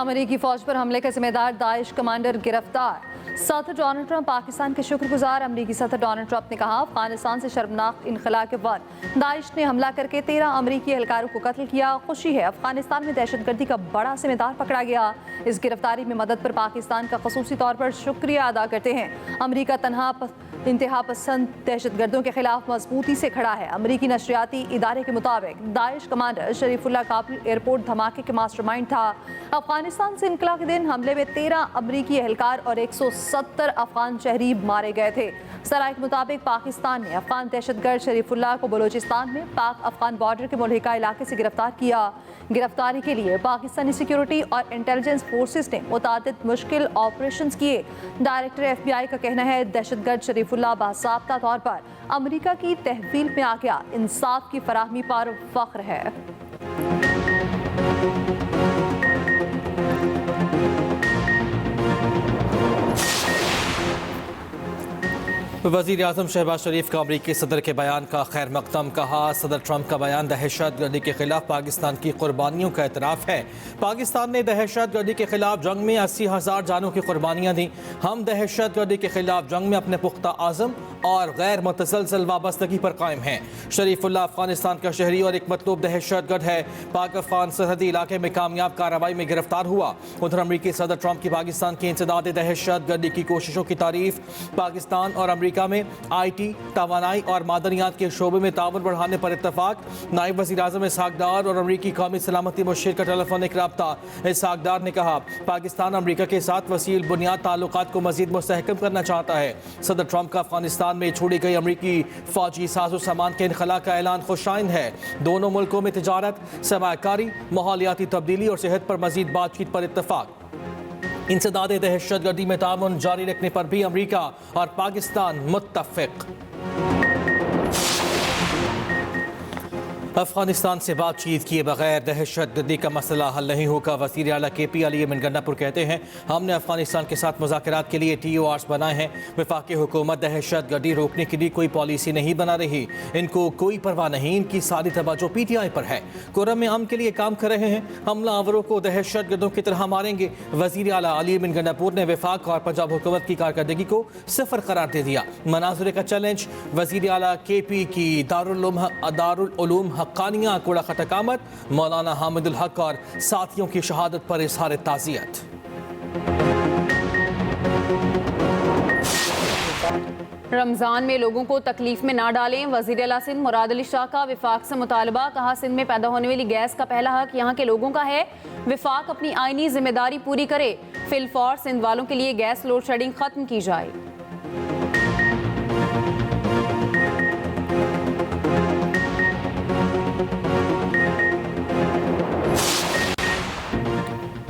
अमेरिकी फौज पर हमले के जिम्मेदार दाइश कमांडर गिरफ्तार। सदर डोनाल्ड ट्रंप पाकिस्तान के शुक्रगुजार। अमेरिकी सदर डोनाल्ड ट्रंप ने कहा, अफगानिस्तान से शर्मनाक इनखला के बाद दाइश ने हमला करके 13 अमेरिकी एहलकारों को कत्ल किया। खुशी है, अफगानिस्तान में दहशतगर्दी का बड़ा जिम्मेदार पकड़ा गया। इस गिरफ्तारी में मदद पर पाकिस्तान का खसूसी तौर पर शुक्रिया अदा करते हैं। अमेरिका तनहा इंतहा पसंद दहशतगर्दों के खिलाफ मजबूती से खड़ा है। अमेरिकी नशरियाती इदारे के मुताबिक Daesh commander Sharifullah Kabul airport धमाके के मास्टरमाइंड था। अफगानिस्तान से इनकला के दिन हमले में 13 अमेरिकी एहलकार और 170 अफगान शहरी मारे गए थे। सराय के मुताबिक पाकिस्तान ने अफगान दहशतगर्द शरीफुल्लाह को बलोचिस्तान में पाक अफगान बॉर्डर के मुल्हिका इलाके से गिरफ्तार किया। गिरफ्तारी के लिए पाकिस्तानी सिक्योरिटी और इंटेलिजेंस फोर्सेस ने मुतादिद मुश्किल ऑपरेशंस किए। डायरेक्टर FBI का कहना है, दहशतगर्द शरीफुल्लाह बासाब्ता तौर पर अमेरिका की तहवील में आ गया। इंसाफ की फराहमी पर फख्र है। वज़ीर आज़म शहबाज शरीफ का अमरीकी सदर के बयान का खैर मकदम। कहा, सदर ट्रंप का बयान दहशत गर्दी के खिलाफ पाकिस्तान की कुर्बानियों का एतराफ़ है। पाकिस्तान ने दहशत गर्दी के खिलाफ जंग में 80,000 जानों की कुर्बानियाँ दी। हम दहशत गर्दी के खिलाफ जंग में अपने पुख्ता आज़म और गैर मुतसलसल वाबस्तगी पर कायम हैं। शरीफुल्लाह अफगानिस्तान का शहरी और एक मतलूब दहशत गर्द है। पाक अफगान सरहदी इलाके में कामयाब कार्रवाई में गिरफ्तार हुआ। उधर अमरीकी सदर ट्रंप की पाकिस्तान की इंसदाद दहशत गर्दी की कोशिशों की तारीफ। पाकिस्तान और अमरीका में IT, तवानाई और मादनियात के शोबे में ताउन बढ़ाने पर इत्तफाक। नायब वज़ीर आज़म इसहाक डार और अमरीकी कौमी सलामती मुशीर का टेलीफोनिक रब्ता। इसहाक डार ने कहा, पाकिस्तान अमरीका के साथ वसील बुनियाद ताल्लुकात को मज़ीद मुस्तहकम करना चाहता है। सदर ट्रंप का अफगानिस्तान में छोड़ी गई अमरीकी फौजी साजो सामान के इनखला का ऐलान खुशाइंद है। दोनों मुल्कों में तिजारत, सरमायाकारी, माहौलियाती तब्दीली और सेहत पर मज़ीद बातचीत पर इत्तफाक। इंसदाद दहशतगर्दी में ताउन जारी रखने पर भी अमरीका और पाकिस्तान मुत्तफिक। अफगानिस्तान से बातचीत किए बगैर दहशतगर्दी का मसला हल नहीं होगा। वज़ीर आला KP अली यमन गन्नापुर कहते हैं, हमने अफगानिस्तान के साथ मुज़ाकरात के लिए TORs बनाए हैं। वफाकी हुकूमत दहशतगर्दी रोकने के लिए कोई पॉलिसी नहीं बना रही। इनको कोई परवाह नहीं, इनकी सारी तवज्जो PTI पर है। कुर्रम अमन के लिए काम कर रहे हैं। हमलावरों को दहशतगर्दों की तरह मारेंगे। वज़ीर आला अली यमन गन्नापुर ने वफाक और पंजाब हुकूमत की कारकर्दगी को सिफर करार दे दिया। मनाज़िर का चैलेंज। वज़ीर आला KP की दारुल उलूम हक्कानिया कूड़ा खटकामत। मौलाना हामिदुल हक और साथियों की शहादत पर इज़हार ताज़ियत। रमज़ान में लोगों को तकलीफ में ना डालें। वज़ीर आला सिंध मुराद अली शाह का विफाक से मुतालबा। कहा, सिंध में पैदा होने वाली गैस का पहला हक यहाँ के लोगों का है। विफाक अपनी आईनी जिम्मेदारी पूरी करे। फिलफौर सिंध वालों के लिए गैस लोड शेडिंग खत्म की जाए।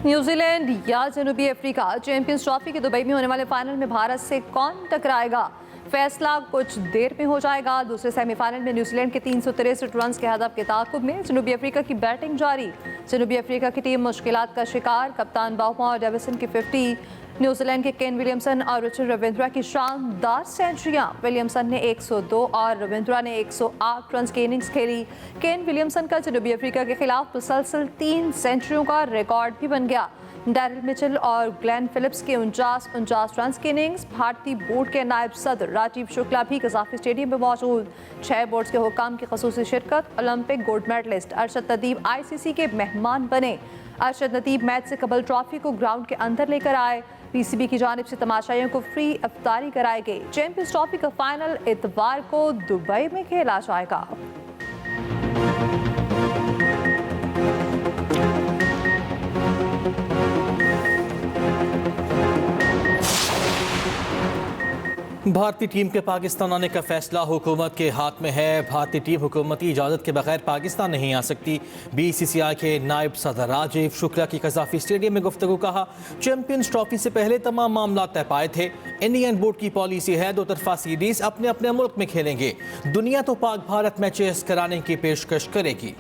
न्यूजीलैंड या जनूबी अफ्रीका चैंपियंस ट्रॉफी के दुबई में होने वाले फाइनल में भारत से कौन टकराएगा, फैसला कुछ देर में हो जाएगा। दूसरे सेमीफाइनल में न्यूजीलैंड के 363 रन के हदफ के ताक़ुब में जनूबी अफ्रीका की बैटिंग जारी। जनूबी अफ्रीका की टीम मुश्किलात का शिकार। कप्तान बाउमा और डेविसन की 50, न्यूजीलैंड के केन विलियमसन और रिचर्ड रविंद्रा की शानदार सेंचुरियां। विलियमसन ने 102 और रविंद्रा ने 108 रन की इनिंग्स खेली। केन विलियमसन का जनूबी अफ्रीका के खिलाफ मुसलसल 3 सेंचुरियों का रिकॉर्ड भी बन गया। डैरिल मिचेल और ग्लेन फिलिप्स के 49 रन की इनिंग्स। भारतीय बोर्ड के नायब सदर राजीव शुक्ला भी कज़ाफ़ी स्टेडियम में मौजूद। 6 बोर्ड्स के हुक्काम की ख़ुसूसी शिरकत। Olympic gold medalist Arshad Nadeem ICC के मेहमान बने। अरशद नदीम मैच से कबल ट्रॉफी को ग्राउंड के अंदर लेकर आए। PCB की जानिब से तमाशाइयों को फ्री इफ्तारी कराई गई। चैंपियंस ट्रॉफी का फाइनल इतवार को दुबई में खेला जाएगा। भारतीय टीम के पाकिस्तान आने का फैसला हुकूमत के हाथ में है। भारतीय टीम हुकूमती इजाज़त के बगैर पाकिस्तान नहीं आ सकती। BCCI के नायब सदर राजीव शुक्ला की कज़ाफ़ी स्टेडियम में गुफ्तगू। कहा, चैंपियंस ट्रॉफी से पहले तमाम मामला तय पाए थे। इंडियन बोर्ड की पॉलिसी है, 2 तरफा सीरीज अपने अपने मुल्क में खेलेंगे। दुनिया तो पाक भारत मैचेस कराने की पेशकश करेगी।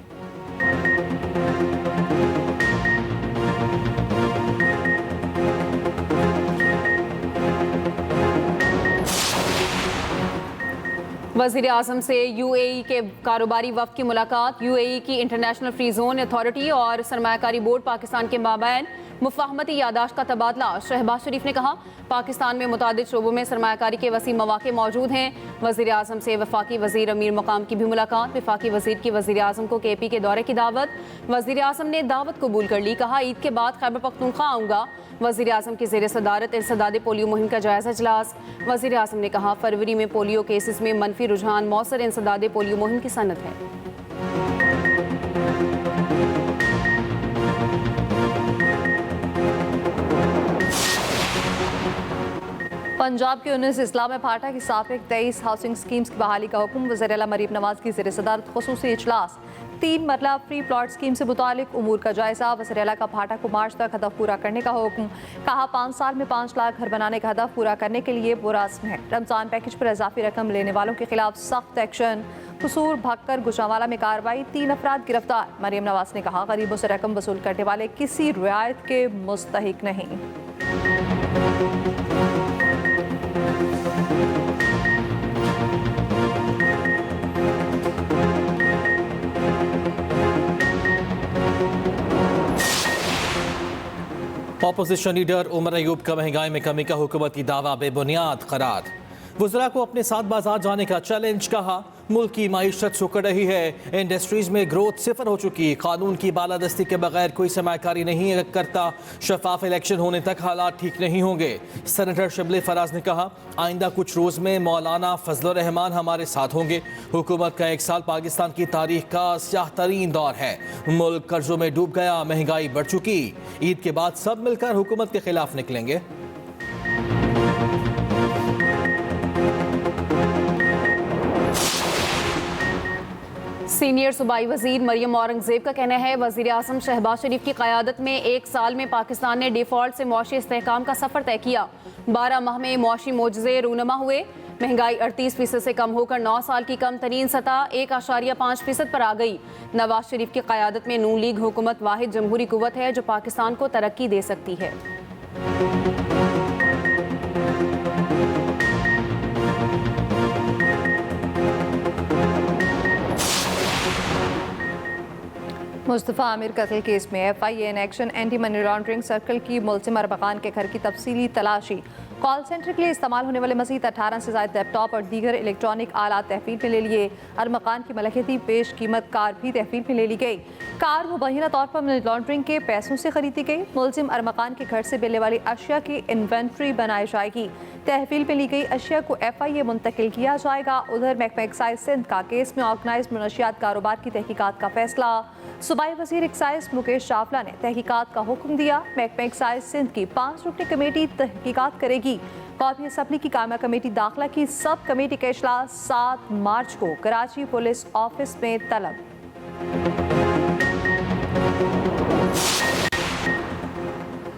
वज़ीर आज़म से UAE के कारोबारी वफ़द की मुलाकात। UAE की इंटरनेशनल फ्री जोन अथॉरिटी और सरमायाकारी बोर्ड पाकिस्तान के माबैन मुफाहमती यादाश्त का तबादला। शहबाज शरीफ ने कहा पाकिस्तान में मुतादिद शोबों में सरमायाकारी के वसी मौके मौजूद हैं। वज़ीर आज़म से वफाकी वज़ीर अमीर मकाम की भी मुलाकात। वफाकी वज़ीर की वज़ीर आज़म को KP के दौरे की दावत। वज़ीर आज़म ने दावत कबूल कर ली। कहा ईद के बाद खैबर पख्तूनख्वा आऊँगा। वज़ीर आज़म की ज़ेर सदारत इंसदाद पोलियो मुहिम का जायज़ा इजलास। वज़ीर आज़म ने कहा फरवरी में पोलियो केसेस में मनफी रुझान मौसर इंसदाद पोलियो मुहिम की सनत है। पंजाब के 19 इस्लाम में फाटा की साबिक 23 हाउसिंग स्कीम्स की बहाली का हुक्म। वज़ीर आला मरीम नवाज की ज़ेर सदारत ख़ुसूसी इजलास। 3 मरला फ्री प्लॉट स्कीम से मुतालिक उमूर का जायजा। वज़ीर आला का फाटा को मार्च तक हदफ पूरा करने का हुक्म। कहा 5 साल में 5 लाख घर बनाने का हदफ पूरा करने के लिए पुरअज़्म है। रमज़ान पैकेज पर इजाफी रकम लेने वालों के खिलाफ सख्त एक्शन। कसूर भगकर गुजरांवाला में कार्रवाई। 3 अफराद गिरफ्तार। मरीम नवाज ने कहा गरीबों से रकम वसूल करने वाले किसी रियायत के मुस्तहिक नहीं। ऑपोजिशन लीडर उमर अयूब का महंगाई में कमी का हुकूमती दावा बेबुनियाद करार। वज़रा को अपने साथ बाजार जाने का चैलेंज। कहा मुल्क की माईशत सुकड़ रही है। इंडस्ट्रीज में ग्रोथ सिफर हो चुकी। कानून की बालादस्ती के बगैर कोई सरमायाकारी नहीं करता। शफाफ इलेक्शन होने तक हालात ठीक नहीं होंगे। सेनेटर शिबली फराज ने कहा आइंदा कुछ रोज़ में मौलाना फजलुर रहमान हमारे साथ होंगे। हुकूमत का 1 साल पाकिस्तान की तारीख का स्याह तरीन दौर है। मुल्क कर्जों में डूब गया। महंगाई बढ़ चुकी। ईद के बाद सब मिलकर हुकूमत के खिलाफ निकलेंगे। सीनियर सूबाई वजीर मरियम औरंगजेब का कहना है वज़ीर आज़म शहबाज शरीफ की क़यादत में 1 साल में पाकिस्तान ने डिफ़ॉल्ट से मुआशी इस्तेहकाम का सफ़र तय किया। 12 माह में मुआशी मोजज़े रूनमा हुए। महंगाई 38% से कम होकर 9 साल की कम तरीन सतह 1.5% पर आ गई। नवाज शरीफ की क़यादत में नून लीग हुकूमत वाहिद जमहूरी कुव्वत है जो पाकिस्तान को तरक्की दे सकती है। मुस्तफ़ा आमिर कत्ल केस में FIA in action anti money laundering circle की मुल्ज़िम अरमकान के घर की तफसीली तलाशी। कॉल सेंटर के लिए इस्तेमाल होने वाले मज़ीद 18 से ज़ायद लैपटॉप और दीगर इलेक्ट्रॉनिक आलात तहवील में ले लिए। अरमकान की मलकियती पेश कीमत कार भी तहवील में ले ली गई। कार मुबैना तौर पर मनी लॉन्ड्रिंग के पैसों से खरीदी गई। मुल्ज़िम अरमकान के घर से मिलने वाली अशिया की इन्वेंट्री बनाई जाएगी। तहवील में ली गई अशिया को FIA मुंतकिल किया जाएगा। उधर महकमा एक्साइज सिंध का केस में ऑर्गेनाइज मनशियात कारोबार की तहकीकात का फैसला। सूबाई वज़ीर एक्साइज मुकेश चावला ने तहकीकात का हुक्म दिया। महकमा एक्साइज सिंध की 5 रुकनी कमेटी तहकीकात करेगी। कौमी असम्बली की कायमा कमेटी दाखिला की सब कमेटी का इजलास 7 मार्च को कराची पुलिस ऑफिस में तलब।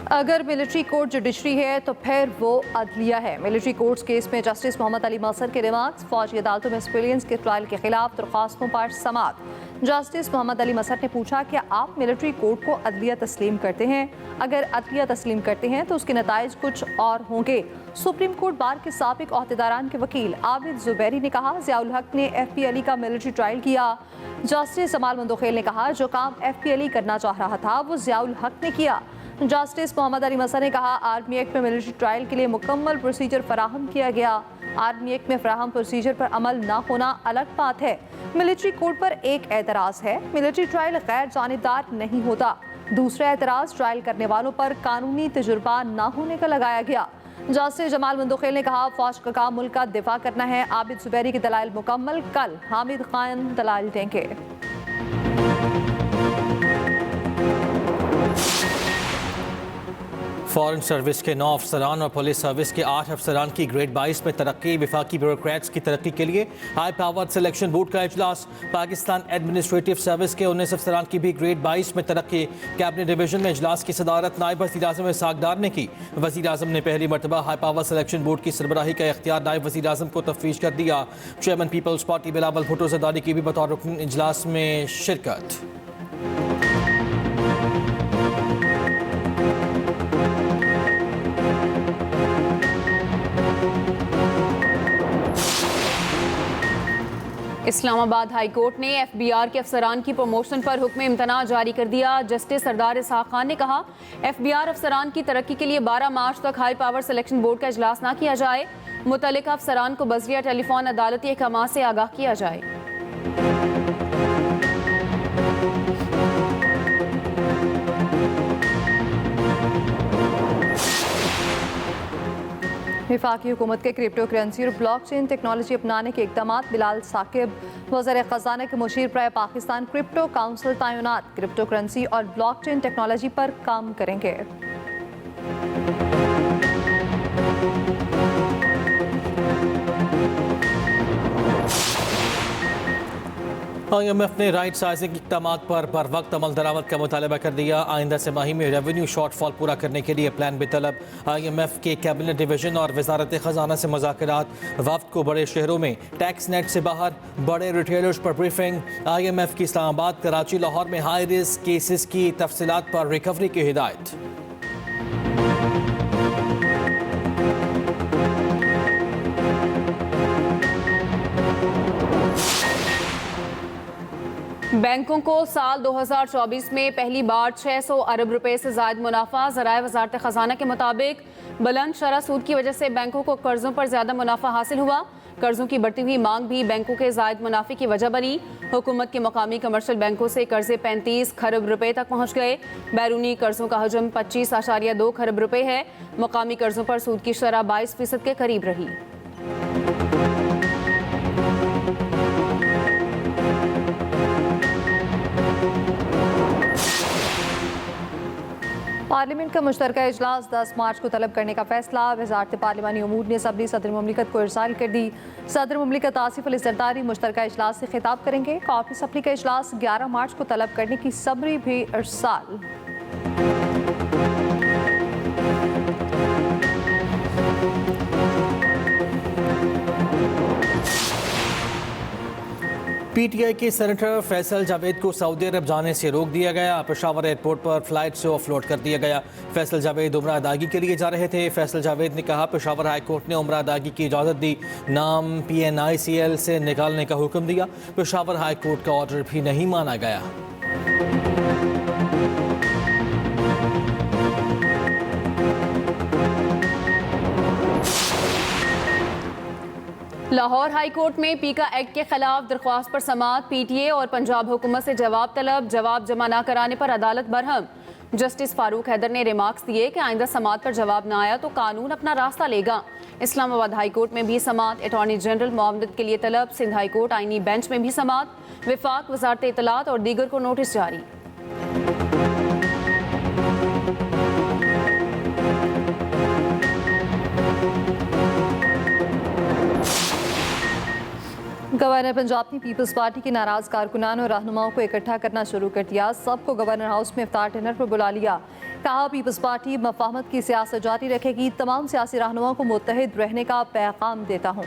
अगर मिलिट्री कोर्ट जुडिशरी है तो फिर वो अदलिया है। मिलिट्री कोर्ट्स केस में जस्टिस मोहम्मद अली मसर के रिमार्क्स। फौजी अदालतों में सिविलियंस के ट्रायल के खिलाफ दरख्वास्तों पर समाअत। जस्टिस मोहम्मद अली मसर ने पूछा कि आप मिलिट्री कोर्ट को अदलिया तस्लीम करते हैं? अगर अदलिया तस्लीम करते हैं तो उसके नताइज कुछ और होंगे। सुप्रीम कोर्ट बार के साबिक अहदेदारान के वकील आबिद जुबैरी ने कहा ज़ियाउल हक ने FP अली का मिलिट्री ट्रायल किया। जस्टिस जमाल मंदोखेल ने कहा जो काम FP अली करना चाह रहा था वो ज़ियाउल हक ने किया। जस्टिस मोहम्मद अली मसर ने कहा आर्मी एक्ट में मिलिट्री ट्रायल के लिए मुकम्मल प्रोसीजर फराहम किया गया। आर्मी एक्ट में फराहम प्रोसीजर पर अमल न होना अलग बात है। मिलिट्री कोड पर एक एतराज़ है, मिलिट्री ट्रायल गैर जानिबदार नहीं होता। दूसरा एतराज़ ट्रायल करने वालों पर कानूनी तजुर्बा न होने का लगाया गया। जस्टिस जमाल मंदोखेल ने कहा फौज का काम मुल्क का दिफा करना है। आबिद जुबैरी के दलाइल मुकम्मल, कल हामिद खान दलाइल देंगे। फॉरेन सर्विस के 9 अफसरान और पुलिस सर्विस के 8 अफसरान की ग्रेड 22 में तरक्की। वफाकी ब्यूरोक्रेट्स की तरक्की के लिए हाई पावर्ड सिलेक्शन बोर्ड का इजलास। पाकिस्तान एडमिनिस्ट्रेटिव सर्विस के 19 अफसरान की भी ग्रेड 22 में तरक्की। कैबिनेट डिवीजन में इजलास की सदारत नायब वज़ीर आज़म इस्हाक़ डार ने की। वज़ीर आज़म ने पहली मरतबा हाई पावर्ड सिलेक्शन बोर्ड की सरबराही का इख्तियार नायब वज़ीर आज़म को तफवीज़ कर दिया। Chairman Peoples Party Bilawal Bhutto Zardari की भी बतौर रुकन इजलास में शिरकत। इस्लामाबाद हाई कोर्ट ने FBR के अफसरान की प्रमोशन पर हुक्म इम्तना जारी कर दिया। जस्टिस सरदार इसहाक खान ने कहा, FBR अफसरान की तरक्की के लिए 12 मार्च तक हाई पावर सिलेक्शन बोर्ड का इजलास ना किया जाए। मुतल्लिका अफसरान को बजरिया टेलीफोन अदालती अहकाम से आगाह किया जाए। वफाकी हुकूमत के क्रिप्टो करेंसी और ब्लॉकचेन टेक्नोलॉजी अपनाने के इकदाम। बिलाल साकिब वज़ीर ख़जाना के मुशीर पर पाकिस्तान क्रिप्टो काउंसिल तैनात क्रिप्टो करेंसी और ब्लॉकचेन टेक्नोलॉजी पर काम करेंगे। IMF ने राइट साइजिंग इक़दाम पर वक्त अमल दरामद का मुतालबा कर दिया। आइंदा से माही में रेवेन्यू शॉर्टफॉल पूरा करने के लिए प्लान बेतलब। IMF के कैबिनेट डिवीजन और वजारत खजाना से मुज़ाकरात। वफ्द को बड़े शहरों में टैक्स नेट से बाहर बड़े रिटेलर्स पर ब्रीफिंग। IMF की इस्लामाबाद, कराची, लाहौर में हाई रिस्क केसेस की तफसीलात पर रिकवरी की हिदायत। बैंकों को साल 2024 में पहली बार 600 अरब रुपए से ज़ायद मुनाफा। ज़राए वज़ारत ख़जाना के मुताबिक बुलंद शरह सूद की वजह से बैंकों को कर्जों पर ज़्यादा मुनाफा हासिल हुआ। कर्जों की बढ़ती हुई मांग भी बैंकों के ज़ायद मुनाफे की वजह बनी। हुकूमत के मकामी कमर्शियल बैंकों से कर्जे 35 खरब रुपए तक पहुँच गए। बैरूनी कर्जों का हजम 25.2 खरब रुपए है। मकामी कर्जों पर सूद की शरह 22% के करीब रही। पार्लियामेंट का मुश्तरका इजलास 10 मार्च को तलब करने का फैसला। वजारत पार्लिमानी उमूर ने असम्बली सदर मुमलिकत को इरसाल कर दी। सदर मुमलिकत आसिफ अली जरदारी मुश्तरका इजलास से खिताब करेंगे। कौमी असम्बली का इजलास 11 मार्च को तलब करने की सबरी भी इरसाल। PTI के सेनेटर फैसल जावेद को सऊदी अरब जाने से रोक दिया गया। पेशावर एयरपोर्ट पर फ्लाइट से ऑफलोड कर दिया गया। फैसल जावेद उम्रा अदायगी के लिए जा रहे थे। फैसल जावेद ने कहा, पेशावर हाई कोर्ट ने उम्रा अदायगी की इजाज़त दी, नाम PNICL से निकालने का हुक्म दिया। पेशावर हाई कोर्ट का ऑर्डर भी नहीं माना गया। लाहौर हाई कोर्ट में पीका एक्ट के खिलाफ दरख्वास्त पर समाअत। PTA और पंजाब हुकूमत से जवाब तलब। जवाब जमा न कराने पर अदालत बरहम। जस्टिस फारूक हैदर ने रिमार्क्स दिए कि आइंदा समाअत पर जवाब न आया तो कानून अपना रास्ता लेगा। इस्लामाबाद हाई कोर्ट में भी समाअत। अटॉर्नी जनरल मुआवनत के लिए तलब। सिंध हाई कोर्ट आईनी बेंच में भी समाअत। विफाक, वजारत इत्तलात और दीगर को नोटिस जारी। गवर्नर पंजाब ने पीपल्स पार्टी के नाराज कारकुनान और रहनुमाओं को इकट्ठा करना शुरू कर दिया। सबको गवर्नर हाउस में इफ्तार डिनर पर बुला लिया। कहा, पीपल्स पार्टी मफाहमत की सियासत जारी रखेगी। तमाम सियासी रहनुमाओं को मुत्तहिद रहने का पैगाम देता हूँ।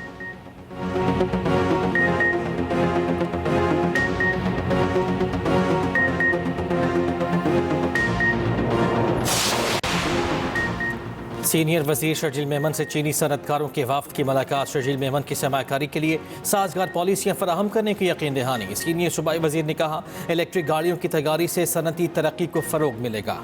सीनियर वजीर शर्जील मेमन से चीनी सनतकारों के वफ्द की मुलाकात। शर्जील मेमन की सरमाकारी के लिए साजगार पॉलिसियाँ फराहम करने की यकीन दहानी। सीनियर सूबाई वजीर ने कहा, इलेक्ट्रिक गाड़ियों की तैयारी से सनती तरक्की को फ़रोग मिलेगा।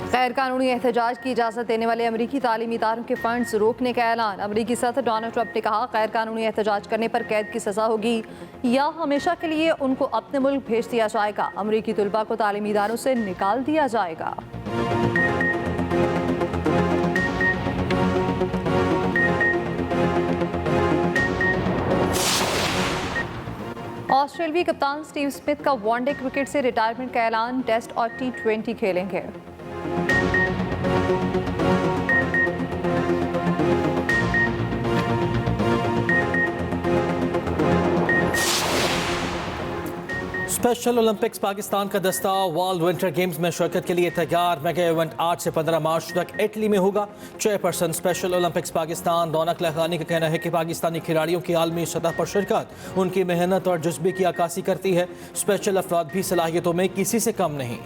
गैर कानूनी एहतजाज की इजाज़त देने वाले अमरीकी तालीमी इदारों के फंड्स रोकने का ऐलान। अमरीकी सदर डोनाल्ड ट्रंप ने कहा, गैर कानूनी एहतजाज करने पर कैद की सज़ा होगी या हमेशा के लिए उनको अपने मुल्क भेज दिया जाएगा। अमरीकी तलबा को तालीमी इदारों से निकाल दिया जाएगा। ऑस्ट्रेलियाई कप्तान स्टीव स्मिथ का वनडे क्रिकेट से रिटायरमेंट का ऐलान। टेस्ट और T20 खेलेंगे। स्पेशल ओलंपिक्स पाकिस्तान का दस्ता वर्ल्ड विंटर गेम्स में शिरकत के लिए तैयार। मेगा इवेंट 8 से 15 मार्च तक इटली में होगा। चेयरपर्सन स्पेशल ओलंपिक्स पाकिस्तान रौनक लखानी का कहना है कि पाकिस्तानी खिलाड़ियों की आलमी सतह पर शिरकत उनकी मेहनत और जज्बे की अक्कासी करती है। स्पेशल अफराद भी सलाहियतों में किसी से कम नहीं।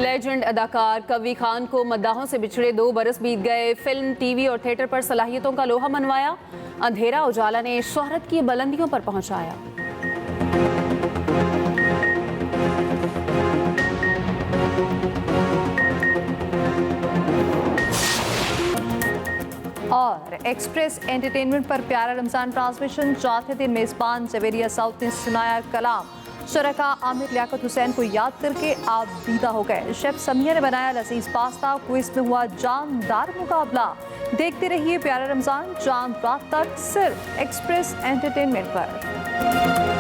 लेजेंड अदाकार कवी खान को मद्दाहों से बिछड़े 2 बरस बीत गए। फिल्म, टीवी और थिएटर पर सलाहियतों का लोहा मनवाया। अंधेरा उजाला ने शोहरत की बुलंदियों पर पहुंचाया। और एक्सप्रेस एंटरटेनमेंट पर प्यारा रमजान ट्रांसमिशन। चौथे दिन मेजबान जवेरिया साउथ ने सुनाया कलाम। शुरका आमिर लियाकत हुसैन को याद करके आप दीदा हो गए। शेफ समिया ने बनाया लजीज पास्ता। क्विज में हुआ जानदार मुकाबला। देखते रहिए प्यारा रमजान चांद रात तक सिर्फ एक्सप्रेस एंटरटेनमेंट पर।